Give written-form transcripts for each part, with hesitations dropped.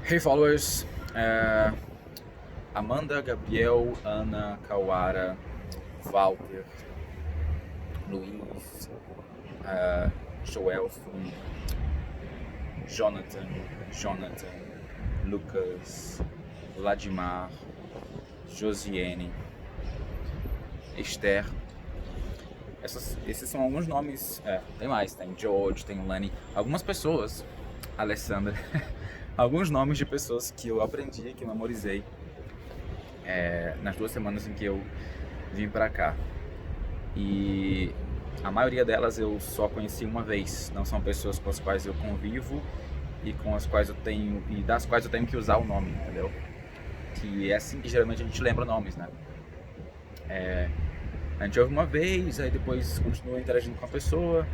Hey followers, Amanda, Gabriel, Ana, Kawara, Walter, Luiz, Joelson, Jonathan, Lucas, Vladimar, Josiane, Esther. Esses são alguns nomes, tem mais, tem George, tem Lenny, algumas pessoas, Alessandra, alguns nomes de pessoas que eu aprendi, que eu memorizei nas 2 semanas em que eu vim pra cá. E a maioria delas eu só conheci uma vez, não são pessoas com as quais eu convivo e com as quais eu tenho, e das quais eu tenho que usar o nome, entendeu? Que é assim que geralmente a gente lembra nomes, né? A gente ouve uma vez, aí depois continua interagindo com a pessoa,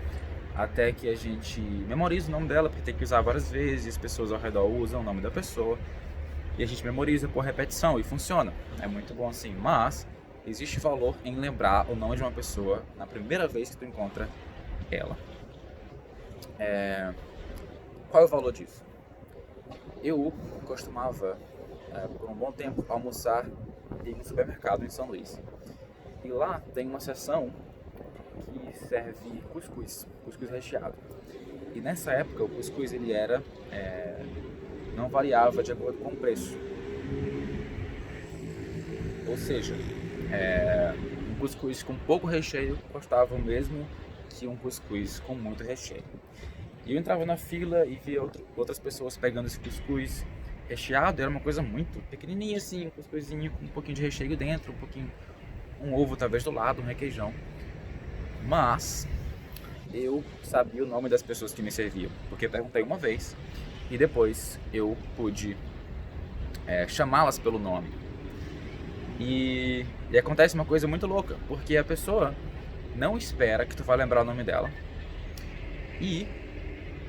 até que a gente memoriza o nome dela, porque tem que usar várias vezes, as pessoas ao redor usam o nome da pessoa, e a gente memoriza por repetição, e funciona. É muito bom assim, mas existe valor em lembrar o nome de uma pessoa na primeira vez que tu encontra ela. Qual é o valor disso? Eu costumava, por um bom tempo, almoçar em um supermercado em São Luís. E lá tem uma seção que serve cuscuz recheado. E nessa época o cuscuz ele era, não variava de acordo com o preço. Ou seja, um cuscuz com pouco recheio custava o mesmo que um cuscuz com muito recheio. E eu entrava na fila e via outras pessoas pegando esse cuscuz recheado, era uma coisa muito pequenininha assim, um cuscuzinho com um pouquinho de recheio dentro, um ovo talvez do lado, um requeijão. Mas eu sabia o nome das pessoas que me serviam, porque eu perguntei uma vez e depois eu pude chamá-las pelo nome. E acontece uma coisa muito louca, porque a pessoa não espera que tu vá lembrar o nome dela e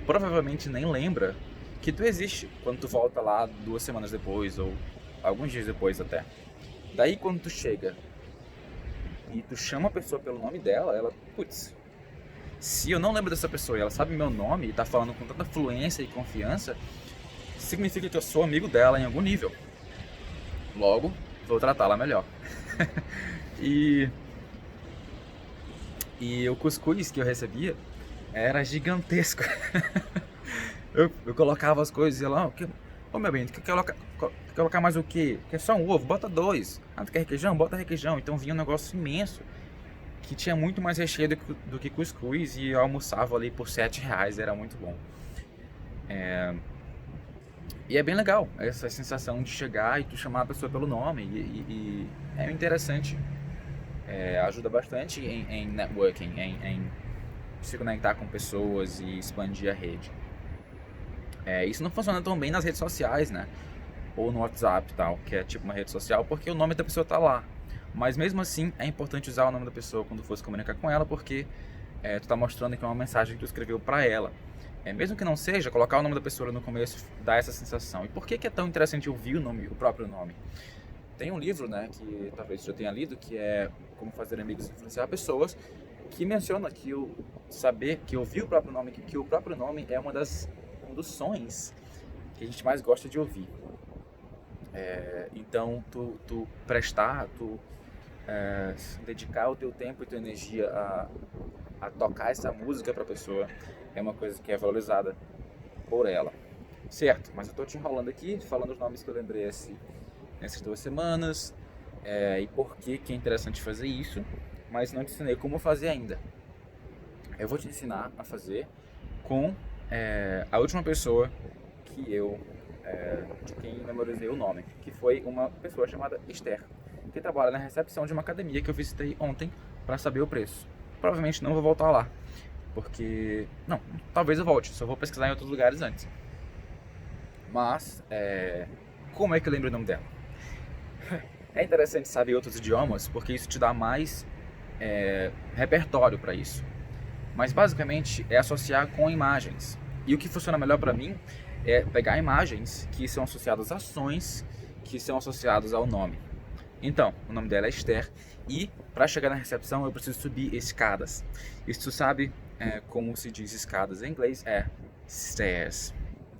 provavelmente nem lembra que tu existe quando tu volta lá 2 semanas depois ou alguns dias depois até. Daí quando tu chega e tu chama a pessoa pelo nome dela, ela, putz, se eu não lembro dessa pessoa e ela sabe meu nome e tá falando com tanta fluência e confiança, significa que eu sou amigo dela em algum nível. Logo, vou tratá-la melhor. e, e o cuscuz que eu recebia era gigantesco. Eu colocava as coisas e ela, ô meu bem, tu quer colocar mais o quê? Quer só um ovo? Bota dois. Ah, tu quer requeijão? Bota requeijão. Então vinha um negócio imenso que tinha muito mais recheio do que cuscuz e eu almoçava ali por R$ 7, era muito bom. E é bem legal essa sensação de chegar e tu chamar a pessoa pelo nome e é interessante. Ajuda bastante em networking, em se conectar com pessoas e expandir a rede. Isso não funciona tão bem nas redes sociais, né? Ou no WhatsApp e tal, que é tipo uma rede social, porque o nome da pessoa tá lá. Mas mesmo assim, é importante usar o nome da pessoa quando for se comunicar com ela, porque tu tá mostrando que é uma mensagem que tu escreveu pra ela. Mesmo que não seja, colocar o nome da pessoa no começo dá essa sensação. E por que é tão interessante ouvir o próprio nome? Tem um livro, né, que talvez você já tenha lido, que é Como Fazer Amigos e Influenciar Pessoas, que menciona que saber, que ouvir o próprio nome, que o próprio nome é um dos sons que a gente mais gosta de ouvir. Então, tu prestar, dedicar o teu tempo e tua energia a tocar essa música pra pessoa é uma coisa que é valorizada por ela. Certo, mas eu tô te enrolando aqui, falando os nomes que eu lembrei nessas 2 semanas, e por que é interessante fazer isso, mas não te ensinei como fazer ainda. Eu vou te ensinar a fazer com a última pessoa de quem memorizei o nome, que foi uma pessoa chamada Esther, que trabalha na recepção de uma academia que eu visitei ontem para saber o preço. Provavelmente não vou voltar lá, porque... Não, talvez eu volte, só vou pesquisar em outros lugares antes. Mas, como é que eu lembro o nome dela? É interessante saber outros idiomas, porque isso te dá mais repertório para isso. Mas basicamente é associar com imagens. E o que funciona melhor para mim é pegar imagens que são associadas a ações que são associadas ao nome. Então, o nome dela é Esther e para chegar na recepção eu preciso subir escadas. E se tu sabe como se diz escadas em inglês, é stairs.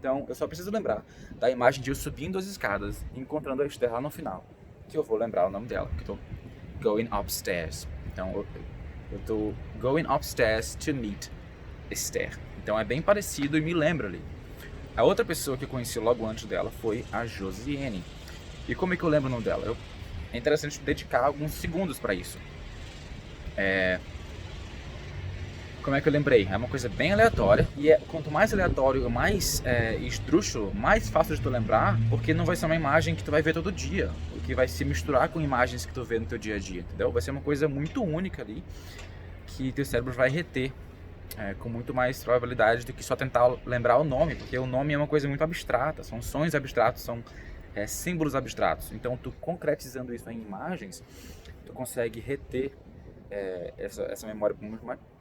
Então, eu só preciso lembrar da imagem de eu subindo as escadas e encontrando a Esther lá no final, que eu vou lembrar o nome dela, que eu tô going upstairs. Então, eu tô going upstairs to meet Esther. Então, é bem parecido e me lembra ali. A outra pessoa que eu conheci logo antes dela foi a Josiane. E como é que eu lembro o nome dela? É interessante dedicar alguns segundos para isso. Como é que eu lembrei? É uma coisa bem aleatória, e quanto mais aleatório, mais esdrúxulo, mais fácil de tu lembrar, porque não vai ser uma imagem que tu vai ver todo dia, que vai se misturar com imagens que tu vê no teu dia a dia, entendeu? Vai ser uma coisa muito única ali, que teu cérebro vai reter com muito mais probabilidade do que só tentar lembrar o nome, porque o nome é uma coisa muito abstrata, são sons abstratos, são símbolos abstratos. Então, tu concretizando isso em imagens, tu consegue reter essa memória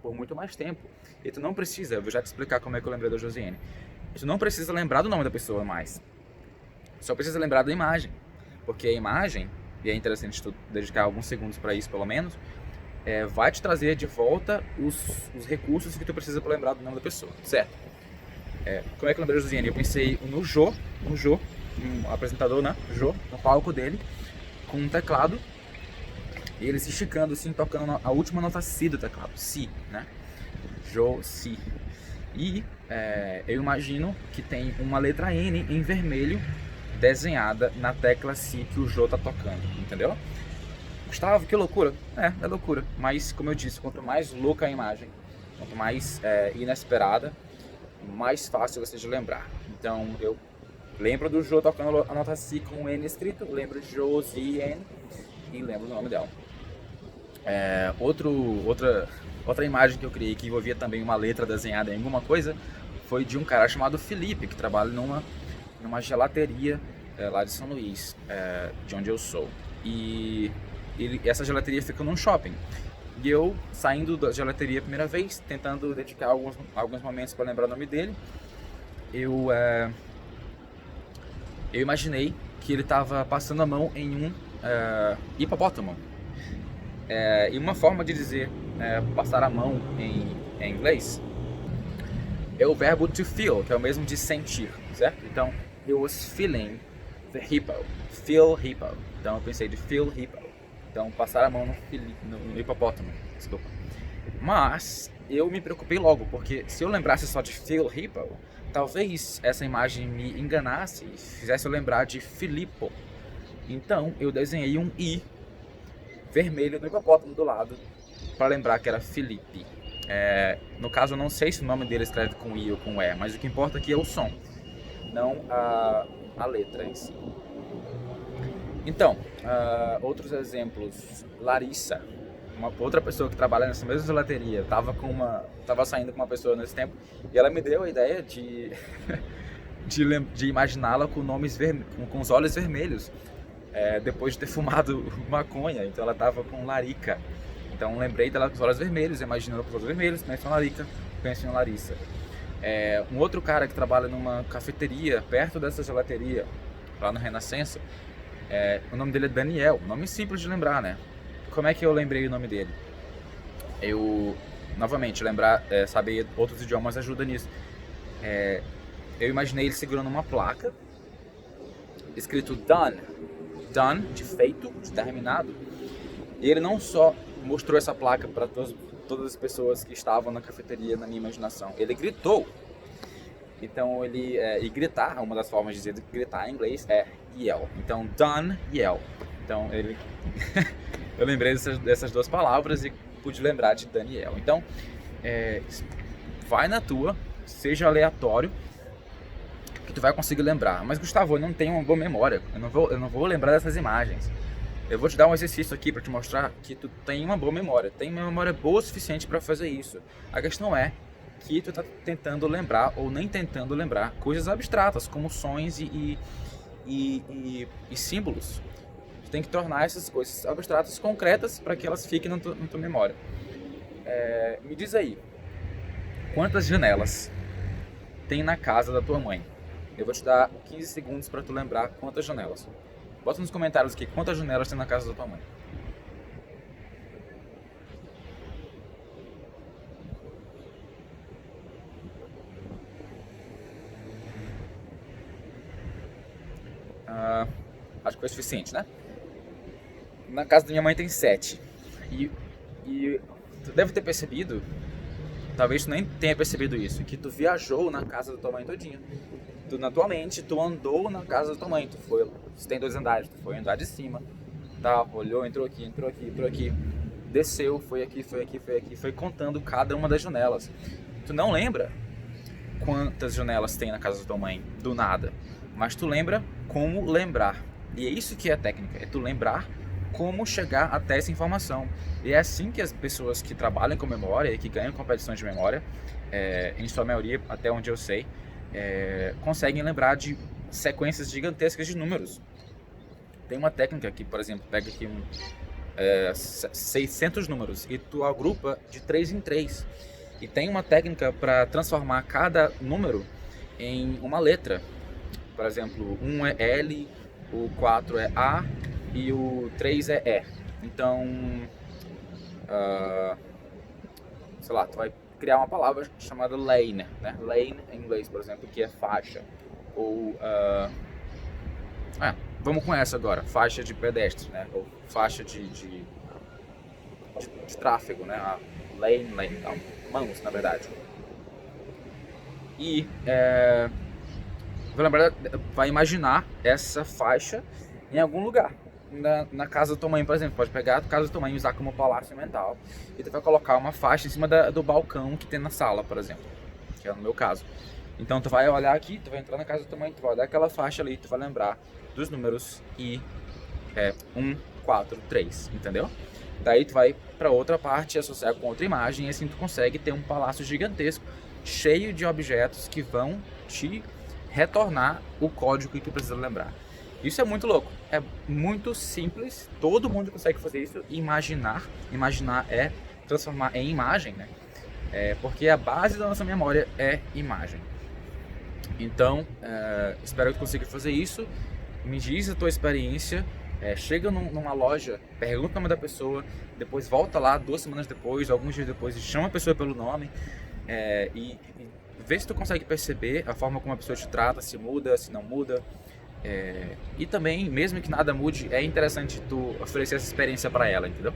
por muito mais tempo. E tu não precisa, eu vou já te explicar como é que eu lembrei da Josiane. Tu não precisa lembrar do nome da pessoa mais. Só precisa lembrar da imagem. Porque a imagem, e é interessante tu dedicar alguns segundos para isso pelo menos, vai te trazer de volta os recursos que tu precisa para lembrar do nome da pessoa, certo? Como é que eu lembrei da Josiane? Eu pensei no Jô, um apresentador, né? Jô, no palco dele, com um teclado, e ele se esticando assim, tocando a última nota Si do teclado, Si, né? Jô, Si. E eu imagino que tem uma letra N em vermelho desenhada na tecla Si que o Jô tá tocando, entendeu? Gustavo, que loucura. É loucura. Mas, como eu disse, quanto mais louca a imagem, quanto mais inesperada, mais fácil você de lembrar. Então, eu lembro do Jô tocando a nota Si com o N escrito, lembro de Josiane e lembro do nome dela. Outra imagem que eu criei que envolvia também uma letra desenhada em alguma coisa foi de um cara chamado Felipe, que trabalha numa gelateria lá de São Luís, de onde eu sou. E essa gelateria fica num shopping. E eu, saindo da gelateria a primeira vez, tentando dedicar alguns momentos para lembrar o nome dele, eu imaginei que ele estava passando a mão em um hipopótamo. E uma forma de dizer passar a mão em inglês é o verbo to feel, que é o mesmo de sentir, certo? Então, he was feeling the hippo, feel hippo. Então, eu pensei de feel hippo. Então, passar a mão no hipopótamo, desculpa. Mas, eu me preocupei logo, porque se eu lembrasse só de feel hippo, talvez essa imagem me enganasse e fizesse eu lembrar de Filippo. Então, eu desenhei um I vermelho no hipopótamo do lado, para lembrar que era Felipe. No caso, eu não sei se o nome dele escreve com I ou com E, mas o que importa aqui é o som, não a letra em si. Então, outros exemplos. Larissa, uma outra pessoa que trabalha nessa mesma gelateria, tava saindo com uma pessoa nesse tempo, e ela me deu a ideia de de imaginá-la com os olhos vermelhos, depois de ter fumado maconha. Então ela tava com larica. Então lembrei dela com os olhos vermelhos, imaginando com os olhos vermelhos, penso em larica, penso em Larissa. Um outro cara que trabalha numa cafeteria perto dessa gelateria, lá no Renascença, o nome dele é Daniel, nome simples de lembrar, né? Como é que eu lembrei o nome dele? Novamente, saber outros idiomas ajuda nisso. Eu imaginei ele segurando uma placa, escrito done, done, de feito, de terminado, e ele não só mostrou essa placa para todas as pessoas que estavam na cafeteria na minha imaginação, ele gritou. Então e gritar, uma das formas de dizer gritar em inglês é yell. Então done, yell. Então eu lembrei dessas duas palavras e pude lembrar de Daniel. Então vai na tua, seja aleatório, que tu vai conseguir lembrar. Mas Gustavo, eu não tenho uma boa memória, eu não vou lembrar dessas imagens. Eu vou te dar um exercício aqui para te mostrar que tu tem uma boa memória, tem uma memória boa o suficiente para fazer isso. A questão é que tu tá tentando lembrar ou nem tentando lembrar coisas abstratas, como sons e símbolos. Tu tem que tornar essas coisas abstratas concretas para que elas fiquem na tua memória. Me diz aí, quantas janelas tem na casa da tua mãe? Eu vou te dar 15 segundos para tu lembrar quantas janelas. Bota nos comentários aqui quantas janelas tem na casa da tua mãe. Acho que foi suficiente, né? Na casa da minha mãe tem 7. E tu deve ter percebido, talvez tu nem tenha percebido isso, que tu viajou na casa da tua mãe todinha. Tu, na tua mente, tu andou na casa da tua mãe. Tu foi, se tem 2 andares, tu foi andar de cima, tá? Olhou, entrou aqui, desceu, foi aqui, foi contando cada uma das janelas. Tu não lembra quantas janelas tem na casa da tua mãe, do nada, mas tu lembra como lembrar. E é isso que é a técnica, é tu lembrar como chegar até essa informação. E é assim que as pessoas que trabalham com memória e que ganham competições de memória, em sua maioria, até onde eu sei, conseguem lembrar de sequências gigantescas de números. Tem uma técnica que, por exemplo, pega aqui 600 números e tu agrupa de 3 em 3. E tem uma técnica para transformar cada número em uma letra. Por exemplo, 1 é L, o 4 é A e o 3 é E. Então, sei lá, tu vai criar uma palavra chamada lane, né? Lane em inglês, por exemplo, que é faixa. Ou, vamos com essa agora, faixa de pedestre, né? Ou faixa de tráfego, né? Lane, não, mãos, na verdade. E vai imaginar essa faixa em algum lugar. Na casa da tua mãe, por exemplo, pode pegar a casa da tua mãe e usar como palácio mental. E tu vai colocar uma faixa em cima do balcão que tem na sala, por exemplo, que é no meu caso. Então tu vai olhar aqui, tu vai entrar na casa da tua mãe, tu vai olhar aquela faixa ali, tu vai lembrar dos números e 1, 4, 3, entendeu? Daí tu vai para outra parte, associar com outra imagem, e assim tu consegue ter um palácio gigantesco, cheio de objetos que vão te retornar o código que tu precisa lembrar. Isso é muito louco, é muito simples, todo mundo consegue fazer isso. Imaginar é transformar em imagem, né? Porque a base da nossa memória é imagem. Então, espero que tu consiga fazer isso. Me diz a tua experiência. Chega numa loja, pergunta o nome da pessoa, depois volta lá 2 semanas depois, alguns dias depois, e chama a pessoa pelo nome, e vê se tu consegue perceber a forma como a pessoa te trata, se muda, se não muda. E também, mesmo que nada mude, é interessante tu oferecer essa experiência para ela, entendeu?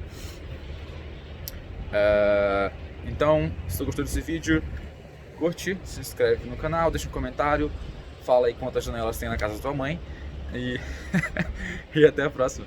Então, se tu gostou desse vídeo, curte, se inscreve no canal, deixa um comentário, fala aí quantas janelas tem na casa da tua mãe e, e até a próxima.